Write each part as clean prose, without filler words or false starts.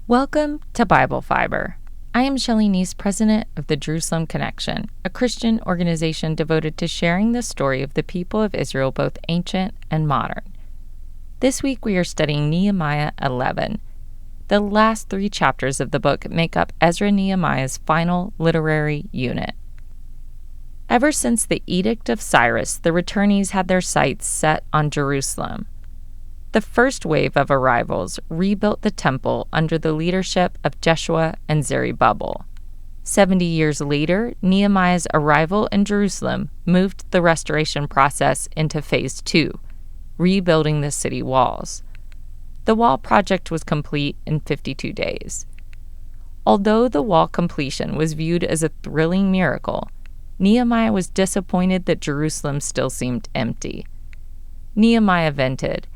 Welcome to Bible Fiber. I am Shelley Neese, president of the Jerusalem Connection, a Christian organization devoted to sharing the story of the people of Israel, both ancient and modern. This week we are studying Nehemiah 11. The last 3 chapters of the book make up Ezra Nehemiah's final literary unit. Ever since the Edict of Cyrus, the returnees had their sights set on Jerusalem. The first wave of arrivals rebuilt the temple under the leadership of Jeshua and Zerubbabel. 70 years later, Nehemiah's arrival in Jerusalem moved the restoration process into Phase 2, rebuilding the city walls. The wall project was complete in 52 days. Although the wall completion was viewed as a thrilling miracle, Nehemiah was disappointed that Jerusalem still seemed empty. Nehemiah vented,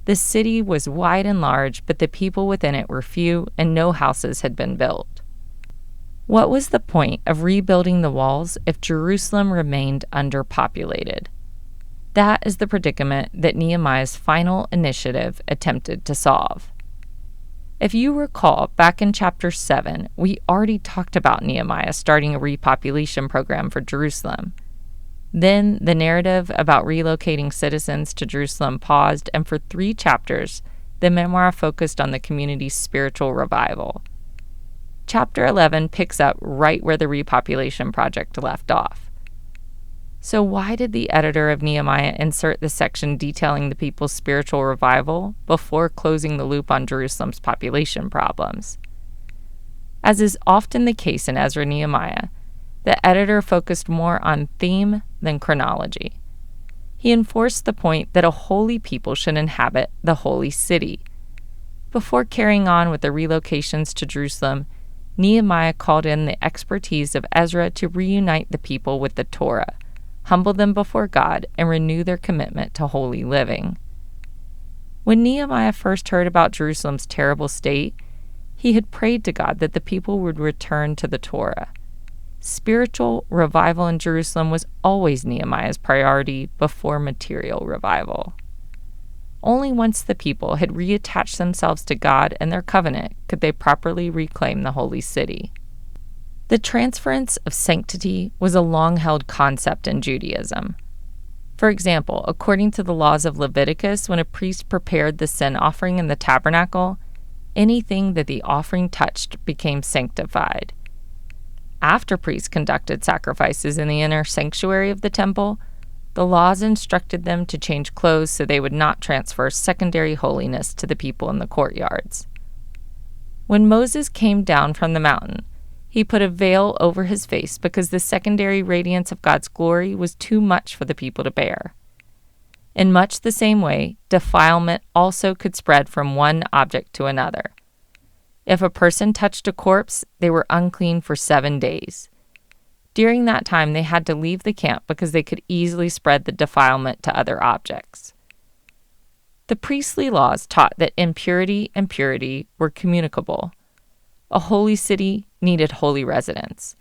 "The city was wide and large, but the people within it were few, and no houses had been built." What was the point of rebuilding the walls if Jerusalem remained underpopulated? That is the predicament that Nehemiah's final initiative attempted to solve. If you recall, back in chapter 7, we already talked about Nehemiah starting a repopulation program for Jerusalem. Then the narrative about relocating citizens to Jerusalem paused, and for 3 chapters, the memoir focused on the community's spiritual revival. Chapter 11 picks up right where the repopulation project left off. So why did the editor of Nehemiah insert the section detailing the people's spiritual revival before closing the loop on Jerusalem's population problems? As is often the case in Ezra Nehemiah, the editor focused more on theme than chronology. He enforced the point that a holy people should inhabit the holy city. Before carrying on with the relocations to Jerusalem, Nehemiah called in the expertise of Ezra to reunite the people with the Torah, humble them before God, and renew their commitment to holy living. When Nehemiah first heard about Jerusalem's terrible state, he had prayed to God that the people would return to the Torah. Spiritual revival in Jerusalem was always Nehemiah's priority before material revival. Only once the people had reattached themselves to God and their covenant could they properly reclaim the holy city. The transference of sanctity was a long-held concept in Judaism. For example, according to the laws of Leviticus, when a priest prepared the sin offering in the tabernacle, anything that the offering touched became sanctified. After priests conducted sacrifices in the inner sanctuary of the temple, the laws instructed them to change clothes so they would not transfer secondary holiness to the people in the courtyards. When Moses came down from the mountain, he put a veil over his face because the secondary radiance of God's glory was too much for the people to bear. In much the same way, defilement also could spread from one object to another. If a person touched a corpse, they were unclean for 7 days. During that time, they had to leave the camp because they could easily spread the defilement to other objects. The priestly laws taught that impurity and purity were communicable. A holy city needed holy residents.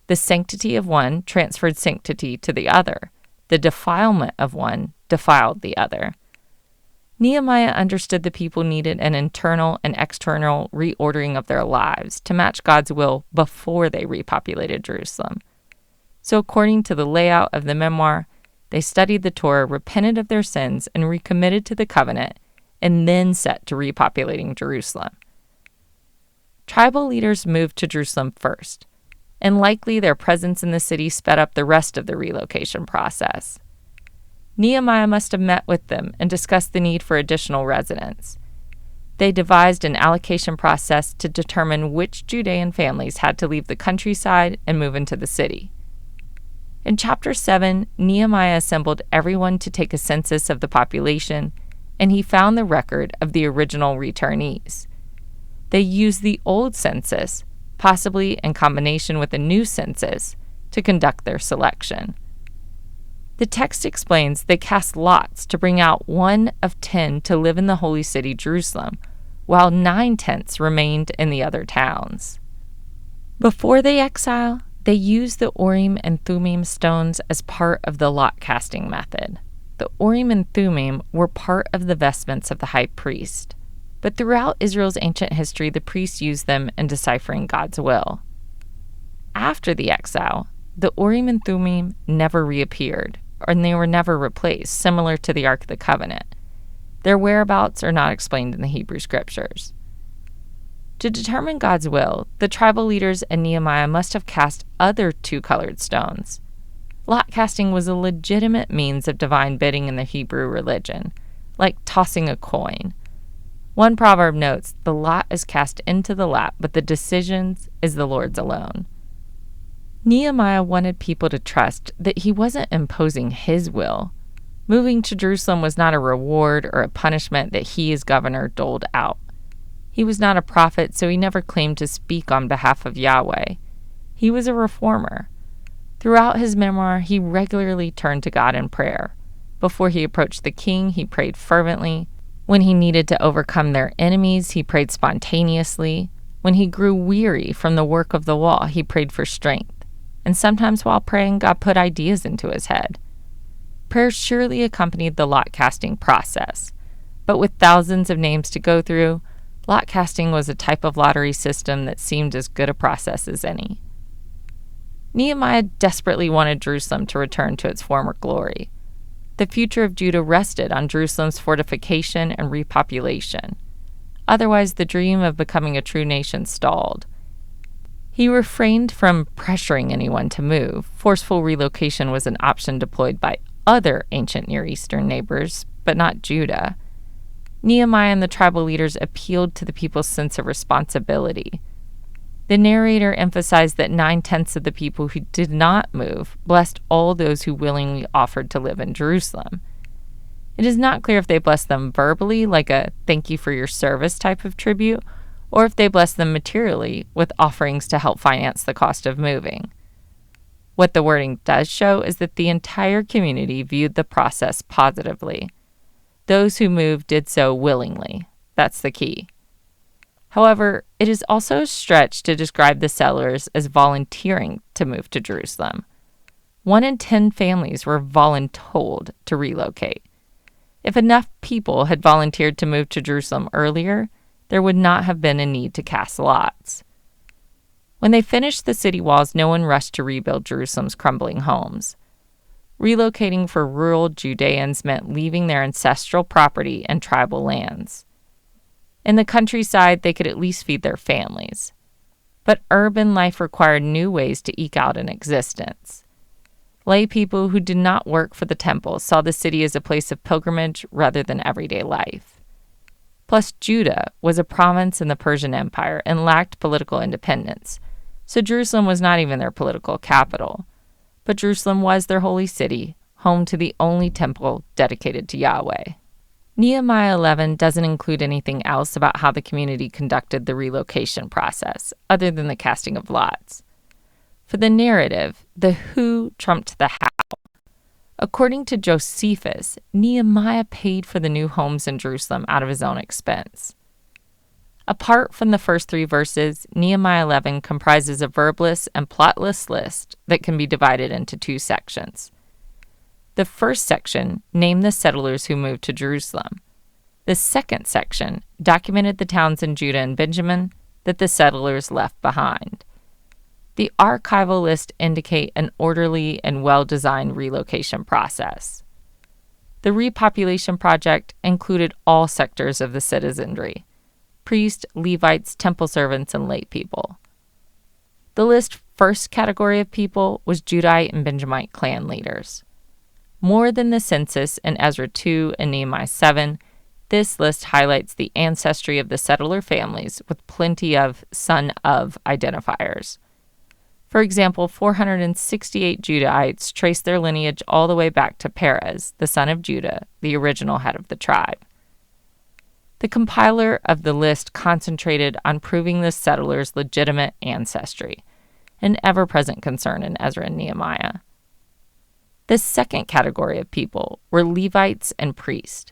The sanctity of one transferred sanctity to the other. The defilement of one defiled the other. Nehemiah understood the people needed an internal and external reordering of their lives to match God's will before they repopulated Jerusalem. So according to the layout of the memoir, they studied the Torah, repented of their sins, and recommitted to the covenant, and then set to repopulating Jerusalem. Tribal leaders moved to Jerusalem first, and likely their presence in the city sped up the rest of the relocation process. Nehemiah must have met with them and discussed the need for additional residents. They devised an allocation process to determine which Judean families had to leave the countryside and move into the city. In chapter 7, Nehemiah assembled everyone to take a census of the population, and he found the record of the original returnees. They used the old census, possibly in combination with a new census, to conduct their selection. The text explains they cast lots to bring out 1 of 10 to live in the holy city, Jerusalem, while 9/10 remained in the other towns. Before the exile, They used the Urim and Thummim stones as part of the lot casting method. The Urim and Thummim were part of the vestments of the high priest, but throughout Israel's ancient history, the priests used them in deciphering God's will. After the exile, the Urim and Thummim never reappeared, and they were never replaced, similar to the Ark of the Covenant. Their whereabouts are not explained in the Hebrew Scriptures. To determine God's will, the tribal leaders and Nehemiah must have cast other two-colored stones. Lot casting was a legitimate means of divine bidding in the Hebrew religion, like tossing a coin. One proverb notes, "The lot is cast into the lap, but the decision is the Lord's alone." Nehemiah wanted people to trust that he wasn't imposing his will. Moving to Jerusalem was not a reward or a punishment that he as governor doled out. He was not a prophet, so he never claimed to speak on behalf of Yahweh. He was a reformer. Throughout his memoir, he regularly turned to God in prayer. Before he approached the king, he prayed fervently. When he needed to overcome their enemies, he prayed spontaneously. When he grew weary from the work of the wall, he prayed for strength. And sometimes while praying, God put ideas into his head. Prayer surely accompanied the lot casting process, but with thousands of names to go through, lot casting was a type of lottery system that seemed as good a process as any. Nehemiah desperately wanted Jerusalem to return to its former glory. The future of Judah rested on Jerusalem's fortification and repopulation. Otherwise, the dream of becoming a true nation stalled. He refrained from pressuring anyone to move. Forceful relocation was an option deployed by other ancient Near Eastern neighbors, but not Judah. Nehemiah and the tribal leaders appealed to the people's sense of responsibility. The narrator emphasized that 9/10 of the people who did not move blessed all those who willingly offered to live in Jerusalem. It is not clear if they blessed them verbally, like a "thank you for your service" type of tribute, or if they blessed them materially with offerings to help finance the cost of moving. What the wording does show is that the entire community viewed the process positively. Those who moved did so willingly. That's the key. However, it is also a stretch to describe the settlers as volunteering to move to Jerusalem. 1 in 10 families were voluntold to relocate. If enough people had volunteered to move to Jerusalem earlier, there would not have been a need to cast lots. When they finished the city walls, no one rushed to rebuild Jerusalem's crumbling homes. Relocating for rural Judeans meant leaving their ancestral property and tribal lands. In the countryside, they could at least feed their families. But urban life required new ways to eke out an existence. Lay people who did not work for the temple saw the city as a place of pilgrimage rather than everyday life. Plus, Judah was a province in the Persian Empire and lacked political independence, so Jerusalem was not even their political capital. But Jerusalem was their holy city, home to the only temple dedicated to Yahweh. Nehemiah 11 doesn't include anything else about how the community conducted the relocation process, other than the casting of lots. For the narrative, the who trumped the how. According to Josephus, Nehemiah paid for the new homes in Jerusalem out of his own expense. Apart from the first 3 verses, Nehemiah 11 comprises a verbless and plotless list that can be divided into 2 sections. The first section named the settlers who moved to Jerusalem. The second section documented the towns in Judah and Benjamin that the settlers left behind. The archival list indicate an orderly and well-designed relocation process. The repopulation project included all sectors of the citizenry: priests, Levites, temple servants, and lay people. The list's first category of people was Judahite and Benjamite clan leaders. More than the census in Ezra 2 and Nehemiah 7, this list highlights the ancestry of the settler families with plenty of son of identifiers. For example, 468 Judahites trace their lineage all the way back to Perez, the son of Judah, the original head of the tribe. The compiler of the list concentrated on proving the settlers' legitimate ancestry, an ever-present concern in Ezra and Nehemiah. The second category of people were Levites and priests.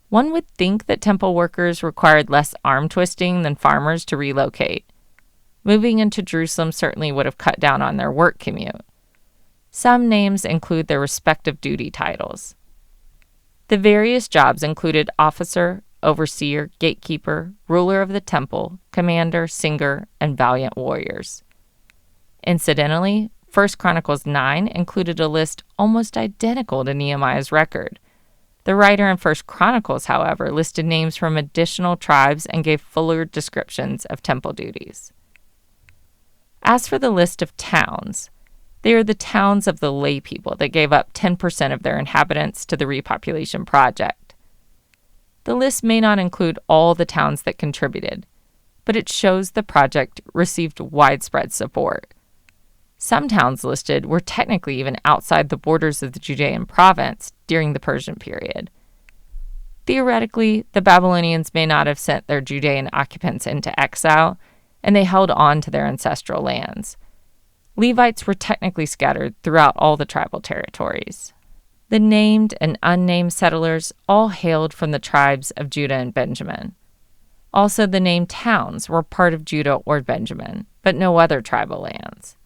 One would think that temple workers required less arm twisting than farmers to relocate. Moving into Jerusalem certainly would have cut down on their work commute. Some names include their respective duty titles. The various jobs included officer, overseer, gatekeeper, ruler of the temple, commander, singer, and valiant warriors. Incidentally, 1 Chronicles 9 included a list almost identical to Nehemiah's record. The writer in 1 Chronicles, however, listed names from additional tribes and gave fuller descriptions of temple duties. As for the list of towns, they are the towns of the lay people that gave up 10% of their inhabitants to the repopulation project. The list may not include all the towns that contributed, but it shows the project received widespread support. Some towns listed were technically even outside the borders of the Judean province during the Persian period. Theoretically, the Babylonians may not have sent their Judean occupants into exile, and they held on to their ancestral lands. Levites were technically scattered throughout all the tribal territories. The named and unnamed settlers all hailed from the tribes of Judah and Benjamin. Also, the named towns were part of Judah or Benjamin, but no other tribal lands.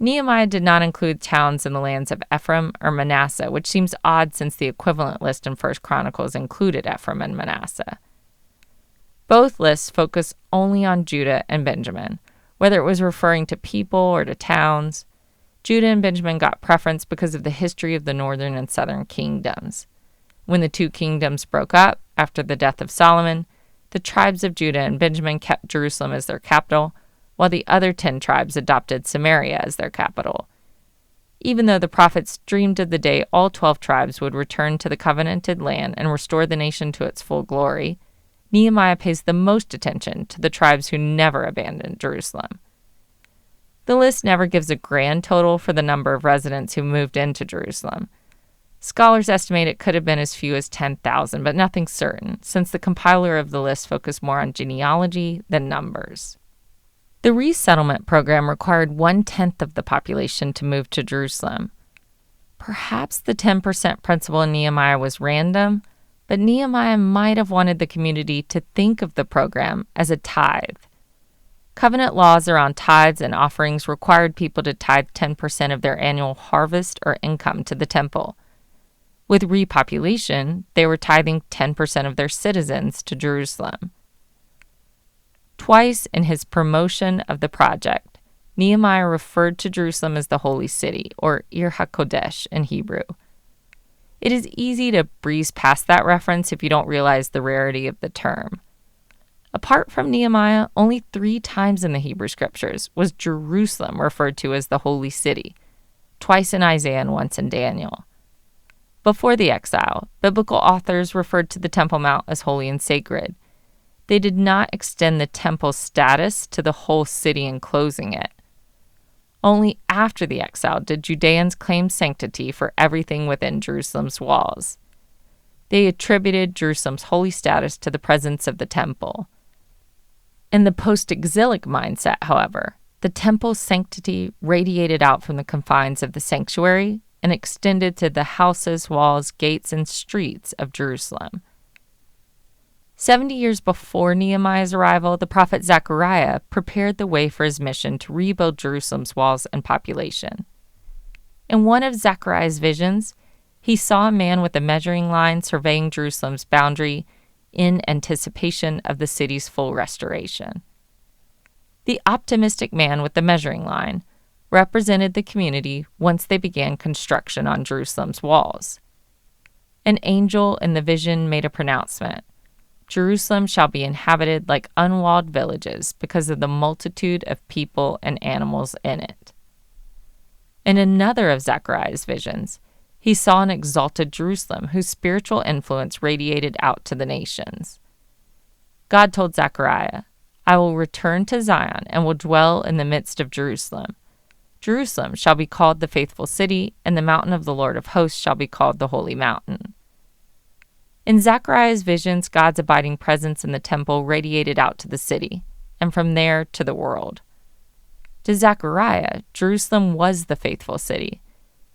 Nehemiah did not include towns in the lands of Ephraim or Manasseh, which seems odd since the equivalent list in 1 Chronicles included Ephraim and Manasseh. Both lists focus only on Judah and Benjamin, whether it was referring to people or to towns. Judah and Benjamin got preference because of the history of the northern and southern kingdoms. When the two kingdoms broke up after the death of Solomon, the tribes of Judah and Benjamin kept Jerusalem as their capital, while the other 10 tribes adopted Samaria as their capital. Even though the prophets dreamed of the day all 12 tribes would return to the covenanted land and restore the nation to its full glory, Nehemiah pays the most attention to the tribes who never abandoned Jerusalem. The list never gives a grand total for the number of residents who moved into Jerusalem. Scholars estimate it could have been as few as 10,000, but nothing's certain, since the compiler of the list focused more on genealogy than numbers. The resettlement program required 1/10 of the population to move to Jerusalem. Perhaps the 10% principle in Nehemiah was random, but Nehemiah might have wanted the community to think of the program as a tithe. Covenant laws around tithes and offerings required people to tithe 10% of their annual harvest or income to the temple. With repopulation, they were tithing 10% of their citizens to Jerusalem. Twice in his promotion of the project, Nehemiah referred to Jerusalem as the Holy City, or Ir HaKodesh in Hebrew. It is easy to breeze past that reference if you don't realize the rarity of the term. Apart from Nehemiah, only 3 times in the Hebrew Scriptures was Jerusalem referred to as the Holy City, twice in Isaiah and once in Daniel. Before the exile, biblical authors referred to the Temple Mount as holy and sacred. They did not extend the temple's status to the whole city enclosing it. Only after the exile did Judeans claim sanctity for everything within Jerusalem's walls. They attributed Jerusalem's holy status to the presence of the temple. In the post-exilic mindset, however, the temple's sanctity radiated out from the confines of the sanctuary and extended to the houses, walls, gates, and streets of Jerusalem. 70 years before Nehemiah's arrival, the prophet Zechariah prepared the way for his mission to rebuild Jerusalem's walls and population. In one of Zechariah's visions, he saw a man with a measuring line surveying Jerusalem's boundary in anticipation of the city's full restoration. The optimistic man with the measuring line represented the community once they began construction on Jerusalem's walls. An angel in the vision made a pronouncement: Jerusalem shall be inhabited like unwalled villages because of the multitude of people and animals in it. In another of Zechariah's visions, he saw an exalted Jerusalem whose spiritual influence radiated out to the nations. God told Zechariah, "I will return to Zion and will dwell in the midst of Jerusalem. Jerusalem shall be called the faithful city, and the mountain of the Lord of hosts shall be called the holy mountain." In Zechariah's visions, God's abiding presence in the temple radiated out to the city, and from there to the world. To Zechariah, Jerusalem was the faithful city.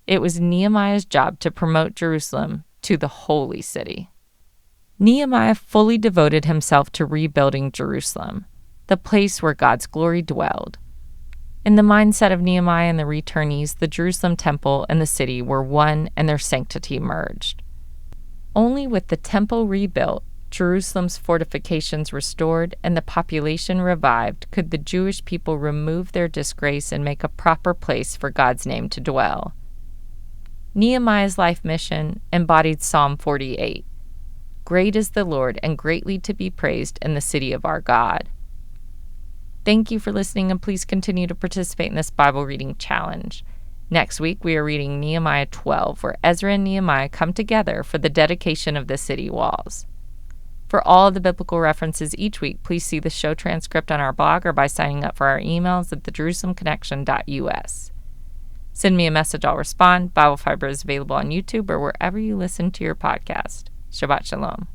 It was Nehemiah's job to promote Jerusalem to the holy city. Nehemiah fully devoted himself to rebuilding Jerusalem. the place where God's glory dwelled. In the mindset of Nehemiah and the returnees, the Jerusalem temple and the city were one and their sanctity merged. Only with the temple rebuilt, Jerusalem's fortifications restored, and the population revived could the Jewish people remove their disgrace and make a proper place for God's name to dwell. Nehemiah's life mission embodied Psalm 48. Great is the Lord and greatly to be praised in the city of our God. Thank you for listening, and please continue to participate in this Bible reading challenge. Next week, we are reading Nehemiah 12, where Ezra and Nehemiah come together for the dedication of the city walls. For all of the biblical references each week, please see the show transcript on our blog or by signing up for our emails at thejerusalemconnection.us. Send me a message, I'll respond. Bible Fiber is available on YouTube or wherever you listen to your podcast. Shabbat Shalom.